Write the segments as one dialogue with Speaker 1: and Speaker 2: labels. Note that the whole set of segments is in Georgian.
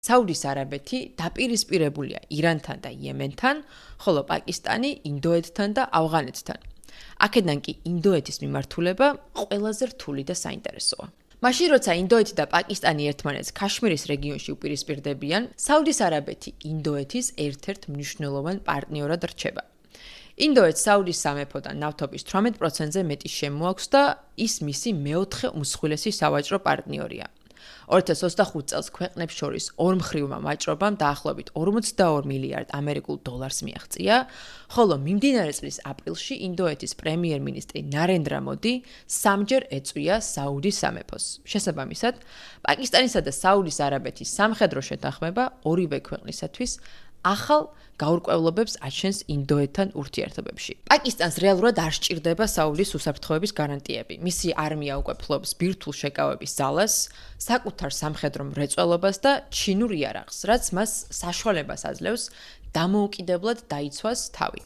Speaker 1: საუდის არაბეთი დაპირისპირებულია ირანთან და იემენთან, ხოლო პაკისტანი ინდოეთთან და ავღანეთთან. აქედან კი ინდოეთის მიმართულება ყველაზე რთული და საინტერესოა. მაშინ როცა ინდოეთი და პაკისტანი ერთმანეთს ქაშმირის რეგიონში უპირისპირდებიან, საუდის არაბეთი ინდოეთის ერთ-ერთ მნიშვნელოვან პარტნიორად რჩება. ინდოეთს საუდის სამეფოდან ნავთობის 18%-ზე მეტი შემოაქვს და ის მისი მეოთხე უმსხვილესი სავაჭრო პარტნიორია. 2025 წელს ქვეყნებს შორის ორმხრივმა ვაჭრობამ დაახლოებით 42 მილიარდ ამერიკულ დოლარს მიაღწია, ხოლო მიმდინარე წლის აპრილში ინდოეთის პრემიერ-მინისტრი ნარენდრა მოდი სამჯერ ეწვია საუდის სამეფოს. შესაბამისად, პაკისტანისა და საუდის არაბეთის სამხედრო შეთანხმება ორივე ქვეყნისათვის ახალ გაურკვევლობებს აჩენს ინდოეთთან ურთიერთობებში. პაკისტანს რეალურად არ სჭირდება საუდის უსაფრთხოების გარანტიები. მისი არმია უკვე ფლობს ბირთვულ შეკავების ძალას, საკუთარ სამხედრო მრეწველობას და ჩინურ იარაღს, რაც მას საშუალებას აძლევს დამოუკიდებლად დაიცვას თავი.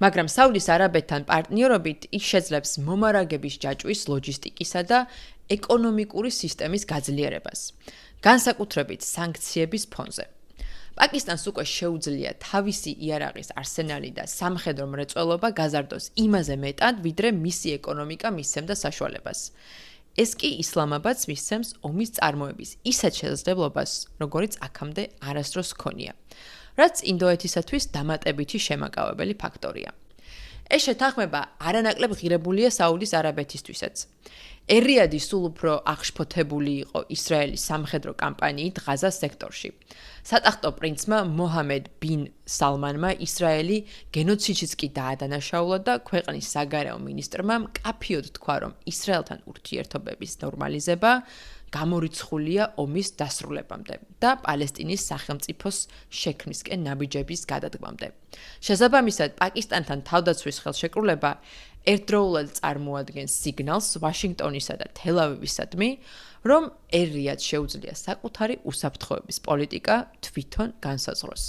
Speaker 1: მაგრამ საუდის არაბეთთან პარტნიორობით ის შეძლებს მომარაგების ჯაჭვის ლოჯისტიკისა და ეკონომიკური სისტემის გაძლიერებას, განსაკუთრებით სანქციების ფონზე. პაკისტანს უკვე შეუძლია თავისი იარაღის არსენალი და სამხედრო მრეწველობა გაზარდოს იმაზე მეტად, ვიდრე მისი ეკონომიკა მისცემდა საშუალებას. ეს კი ისლამაბადს მისცემს ომის წარმოების ისეთ შესაძლებლობას, როგორიც აქამდე არასდროს ჰქონია, რაც ინდოეთისათვის დამატებითი შემაკავებელი ფაქტორია. ეს შეთანხმება არანაკლებ ღირებულია საუდის არაბეთისთვისაც. ერიადი სულ უფრო აღშფოთებული იყო ისრაელის სამხედრო კამპანიით ღაზას სექტორში. სატახტო პრინცმა მოჰამედ ბინ სალმანმა ისრაელი გენოციდშიც კი დაადანაშაულა და ქვეყნის საგარეო მინისტრმა მკაფიოდ თქვა, რომ ისრაელთან ურთიერთობების ნორმალიზება გამორიცხულია ომის დასრულებამდე და პალესტინის სახელმწიფოს შექმნისკენ ნაბიჯების გადადგმამდე. შესაბამისად, პაკისტანთან თავდაცვის ხელშეკრულება ერთდროულად წარმოადგენს სიგნალს ვაშინგტონისა და თელ-ავივისადმი, რომ ერ-რიადს შეუძლია საკუთარი უსაფრთხოების პოლიტიკა თვითონ განსაზღვროს.